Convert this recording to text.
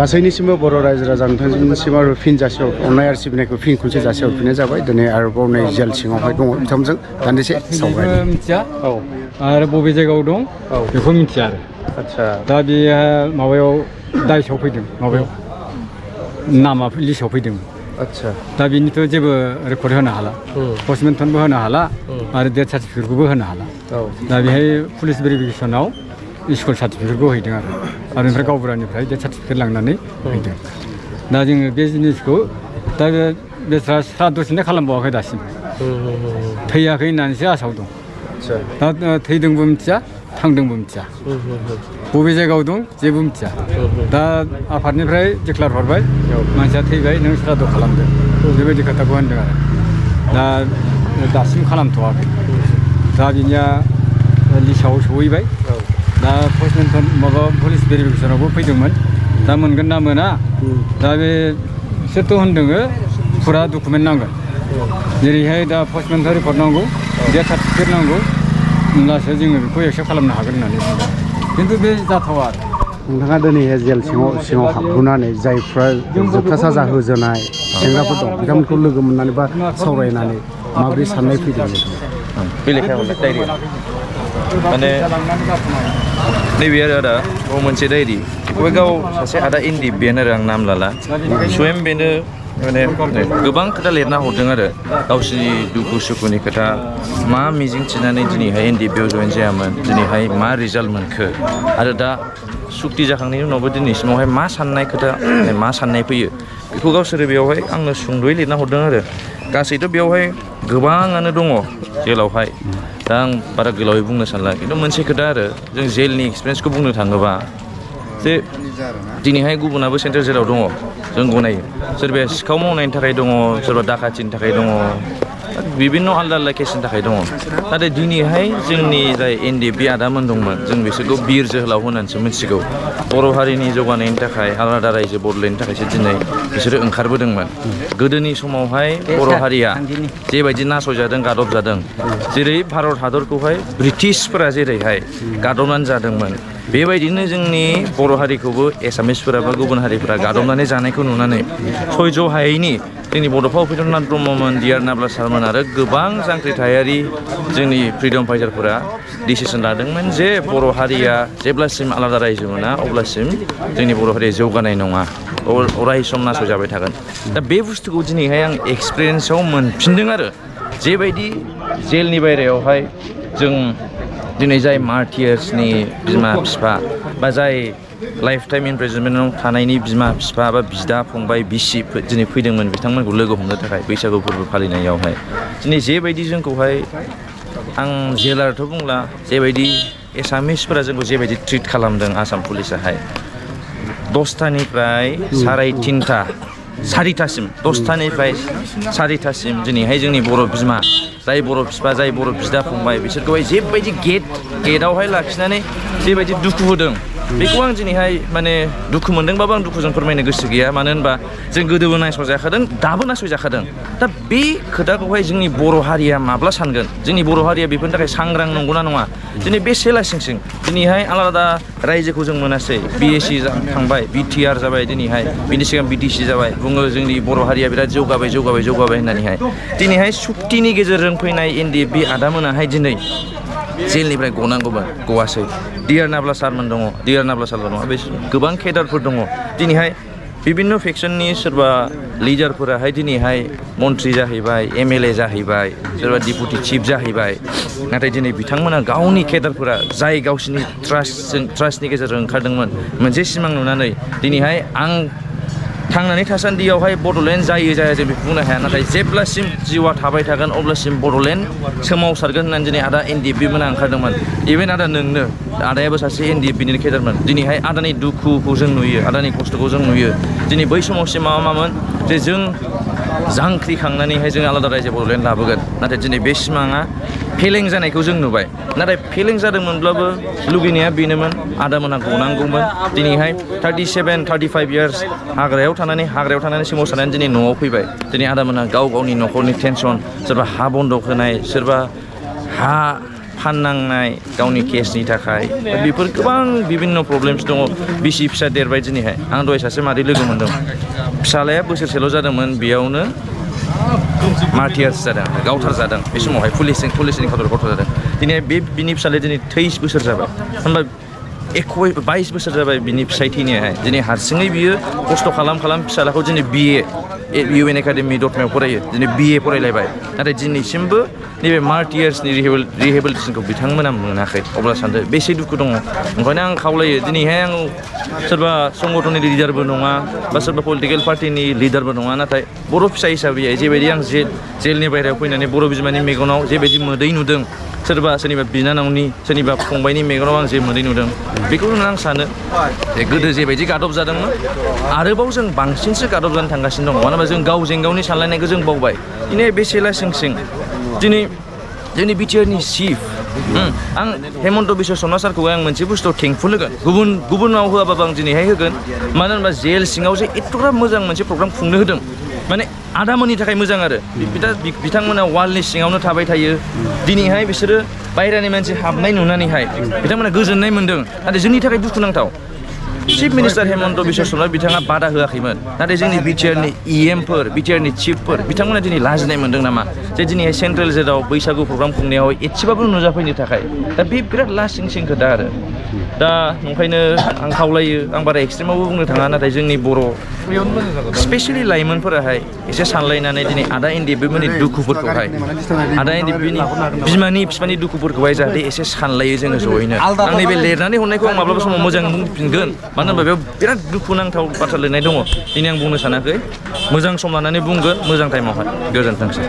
गासैनिसिमबो बर' रायजो राजा नोंथांनिसिम आरो फिन जासिहर अननाय आरो सिबिनायखौ फिन खनसे जासिहरफिननाय जाबाय दिनै आरोबाव नै जेल सिङावहाय दङ बिथांमोनजों दान्दिसे सावरायनो मिथिया औ आरो बबे जायगायाव दं बेखौ मिथिया आरो आदसा दा बेयो माबायाव दाइसआव फैदों माबायाव नामा लिस्टआव फैदों आदसा दा बेनिथ' जेबो रेकर्ड होनो हाला पस्टमेन्टनबो होनो हाला आरो डेथ सार्टिफिकेटखौबो होनो हाला दा बेहाय पुलिस भेरिफिकेसनाव स्कुल सार्टिफिकेटखौ हैदों आरो ओमफ्राय गावबुरानिफ्राय डेथ सार्टिफिकेट लांनानै हैदों दा जोङो बे जिनिसखौ दा बेस्रा सारादुसिनो खालामबावाखै दासिम थैयाखै होननानैसो आसायाव दं दा थैदोंबो मिथिया थांदोंबो मिथिया बबे जायगायाव दं जेबो मिथिया दा आफादनिफ्राय डिक्लार हरबाय मानसिया थैबाय नों सारादु खालामदो बेबायदि खोथाखौ होनदों आरो दा दासिम खालामथ'वाखै दा बिनिया लिस्टआव सहैबाय दा पस्टमेन्टन माबा पुलिस भेरिफिकेसनावबो फैदोंमोन दा मोनगोन ना मोना दा बे बिसोरथ' होनदों फुरा डकुमेन्ट नांगोन जेरैहाय दा पस्टमेन्टआव रिपर्ट नांगौ डेथ सार्टिफिकेट नांगौ होमब्लासो जोङो बेखौ एक्सेप्ट खालामनो हागोन होननानै बुंदों खिन्थु बे जाथावा आरो नोंथाङा दिनैहाय जेल सिङाव हाबबोनानै जायफ्रा जोबथा साजा होजानाय सेंग्राफोर दं बिथांमोनखौ लोगो मोननानै बा सावरायनानै माबोरै साननाय फैदों बेलेखा हरलाय डायरि माने नैबे आरो आदा मोनसे डायरि बेखौहाय गाव सासे आदा इन्दि बेनो आरो आं नाम लाला स्वयं बेनो माने गोबां खोथा लिरना हरदों आरो गावसिनि दुखु सुखुनि खोथा मा मिजिं थिनानै दिनैहाय एनडिएफबिआव जयेन जायामोन दिनैहाय मा रिजाल्ट मोनखो आरो दा सुक्ति जाखांनायनि उनावबो दिनैसिमावहाय मा साननाय खोथा मा साननाय फैयो बेखौ गावसोरो बेवहाय आंनो सुंद'यै लिरना हरदों आरो गासैथ' बेवहाय गोबाङानो दङ जेलावहाय दा आं बारा गोलावै बुंनो सानला खिन्थु मोनसे खोथा आरो जों जेलनि एक्सपिरियेन्सखौ बुंनो थाङोबा जे दिनैहाय गुबुनाबो सेन्ट्रेल जेलाव दङ जों गनायो सोरबाया सिखाव मावनायनि थाखाय दङ सोरबा दाखाथिनि थाखाय दङ बिभिन्न आलदा आलदा केसनि थाखाय दङ नाथाय दिनैहाय जोंनि जाय एनडिएफबि आदामोन दंमोन जों बिसोरखौ बिर जोहोलाव होननानैसो मिथिगौ बर' हारिनि जौगानायनि थाखाय आलादा रायजो बड'लेण्डनि थाखायसो दिनै बिसोरो ओंखारबोदोंमोन गोदोनि समावहाय बर' हारिया जेबायदि नासयजादों गादबजादों जेरै भारत हादरखौहाय ब्रिटिशफोरा जेरैहाय गादबनानै जादोंमोन बेबायदिनो जोंनि बर' हारिखौबो एसामिसफोरा बा गुबुन हारिफोरा गादबनानै जानायखौ नुनानै सयज' हायैनि जोंनि बड'फा उपेन्द्रनाथ ब्रह्ममोन डिआर नाब्ला सारमोन आरो गोबां जांख्रिथायारि जोंनि फ्रिदम फाइटारफोरा डिसिसन लादोंमोन जे बर' हारिया जेब्लासिम आलादा रायजो मोना अब्लासिम जोंनि बर' हारिया जौगानाय नङा अराय सम नासयजाबाय थागोन दा बे बुस्थुखौ दिनैहाय आं एक्सपिरियेन्सआव मोनफिनदों आरो जेबायदि जेलनि बायरायावहाय जों दिनै जाय मार्टियार्सनि बिमा बिफा बा जाय लाइफ टाइम इमप्रिजनमेन्टआव थानायनि बिमा बिफा बा बिदा फंबाय बिसि दिनै फैदोंमोन बिथांमोनखौ लोगो हमनो थाखाय बैसागु फोरबो फालिनायावहाय दिनै जेबायदि जोंखौहाय आं जेलारथ' बुंला जेबायदि एसामिसफोरा जोंखौ जेबायदि ट्रिट खालामदों आसाम पुलिसाहाय 10थानिफ्राय 3:30 सारिथासिम 10थानिफ्राय 4थासिम दिनैहाय जोंनि बर' बिमा जाय बर' बिफा जाय बर' बिदा फंबाय बिसोरखौहाय जेबायदि गेटआवहाय लाखिनानै जेबायदि दुखु होदों बेखौ आं दिनैहाय माने दुखु मोनदोंबाबो आं दुखुजों फोरमायनो गोसो गैया मानो होनबा जों गोदोबो नासयजाखादों दाबो नासयजाखादों दा बे खोथाखौहाय जोंनि बर' हारिया माब्ला सानगोन जोंनि बर' हारिया बेफोरनि थाखाय सांग्रां नंगौना नङा दिनै बे सेला सिं दिनैहाय आलादा रायजोखौ जों मोनासै बिएसि थांबाय बिटिआर जाबाय दिनैहाय बिनि सिगां बिटिसि जाबाय बुङो जोंनि बर' हारिया बिराद जौगाबाय होननानैहाय दिनैहाय सुक्तिनि गेजेरजों फैनाय एनडिएफबि आदामोनाहाय दिनै जेलनिफ्राय गनांगौमोन गवासै डिआर नाब्ला सारमोन दङ डिआर नाब्ला सारमोन नङा बे गोबां केडारफोर दङ दिनैहाय बिभिन्न फेक्सननि सोरबा लिडारफोराहाय दिनैहाय मन्त्रि जाहैबाय एमएलए जाहैबाय सोरबा डिपुटि चिफ जाहैबाय नाथाय दिनै बिथांमोना गावनि केडारफोरा जाय गावसिनि ट्रास्टनि गेजेरजों ओंखारदोंमोन मोनसे सिमां नुनानै दिनैहाय आं थांनानै थासान्दियावहाय बड'लेण्ड जायो जाया जों बेखौ बुंनो हाया नाथाय जेब्लासिम जिउआ थाबाय थागोन अब्लासिम बड'लेण्ड सोमावसारगोन होननानै दिनै आदा एनडिएफबि मोना ओंखारदोंमोन इभेन आदा नोंनो आदायाबो सासे एनडिएफबिनि केडारमोन दिनैहाय आदानि दुखुखौ जों नुयो आदानि खस्थ'खौ जों नुयो दिनै बै समावसिम मामोन जे जों जांख्रिखांनानैहाय जों आलादा रायजो बड'लेण्ड लाबोगोन नाथाय दिनै बे सिमाङा फेलें जानायखौ जों नुबाय नाथाय फेलें जादोंमोनब्लाबो लुगैनाया बेनोमोन आदामोनहा गनांगौमोन दिनैहाय 37-35 इयार्स हाग्रायाव थानानै सोमावसारनानै दिनै न'आव फैबाय दिनै आदामोनहा गावनि न'खरनि टेनसन सोरबा हा बन्दक होनाय सोरबा हा फाननांनाय गावनि केसनि थाखाय बेफोर गोबां बिभिन्न प्रब्लेम्स दङ बिसि फिसा देरबाय दिनैहाय आं दहाय सासे मादै लोगो मोन्दों फिसालाया बोसोरसेल' जादोंमोन बेयावनो मार्टियार्स जादों गावथार जादों बे समावहाय पुलिसनि खादर गावथार जादों दिनै बिनि फिसालाया दिनै 23 बोसोर जाबाय होनबा 22 बोसोर जाबाय बिनि फिसाय थैनायाहाय दिनै हारसिङै बियो खस्थ' खालाम फिसालाखौ दिनै BA UN एकाडेमि दतमायाव फरायो दिनै BA फरायलायबाय नाथाय दिनैसिमबो नैबे मार्टियार्सनि रिहेबिलिटेसनखौ बिथांमोना मोनाखै अब्ला सानदो बेसे दुखु दङ ओंखायनो आं खावलायो दिनैहाय आं सोरबा संगठननि लिडारबो नङा बा सोरबा पलिटिकेल पार्टिनि लिडारबो नङा नाथाय बर' फिसा हिसाबै जेबायदि आं जेलनि बायहेरायाव फैनानै बर' बिमानि मेगनाव जेबायदि मोदै नुदों सोरनिबा बिनानावनि सोरनिबा फंबायनि मेगनाव आं जे मोदै नुदों बेखौनो आं सानो गोदो जेबायदि गादब जादोंमोन आरोबाव जों बांसिनसो गादब जानो थांगासिनो दङ मानो होनबा जों गावजों गावनि सानलायनायखौ जों बावबाय दिनै बेसे लासिं दिनै जोंनि बिटिआरनि चिफ आं हेमन्त बिश्व शर्मा सारखौ आं मोनसे बुस्थुआव थेंकफुल होगोन गुबुनाव होआबाबो आं दिनैहाय होगोन मानो होनबा जेल सिङाव जे एथ'ग्राब मोजां मोनसे प्रग्राम खुंनो होदों माने आदामोननि थाखाय मोजां आरो बिथांमोना वालनि सिङावनो थाबाय थायो दिनैहाय बिसोरो बायह्रानि मानसि हाबनाय नुनानैहाय बिथांमोना गोजोननाय मोन्दों नाथाय जोंनि थाखाय दुखुनांथाव चिफ मिनिस्टार हेमन्त बिश्व शर्मा बिथाङा बादा होआखैमोन नाथाय जोंनि बिटिआरनि EMफोर बिटिआरनि चिफफोर बिथांमोना दिनै लाजिनाय मोन्दों नामा जे दिनैहाय सेन्ट्रेल जेटआव बैसागु प्रग्राम खुंनायाव एसेबाबो नुजाफैनो थाखाय दा बे बिराद लासिं खोथा आरो दा ओंखायनो आं खावलायो आं बारा एक्सट्रिमावबो बुंनो थाङा नाथाय जोंनि बर' स्पेसियेलि लाइमोनफोराहाय एसे सानलायनानै दिनै आदा इन्दिबिनि दुखुफोरखौहाय आदा इन्दिबिनि बिमानि बिफानि दुखुफोरखौहाय जाहाथे एसे सानलायो जोङो ज'यैनो आं नैबे लिरनानै हरनायखौ आं माब्लाबा समाव मोजां बुंफिनगोन मानो होनबा बेयाव बिराद दुखुनांथाव बाथ्रा लिरनाय दङ दिनै आं बुंनो सानाखै मोजां सम लानानै बुंगोन मोजां टाइमावहाय गोजोनथोंसै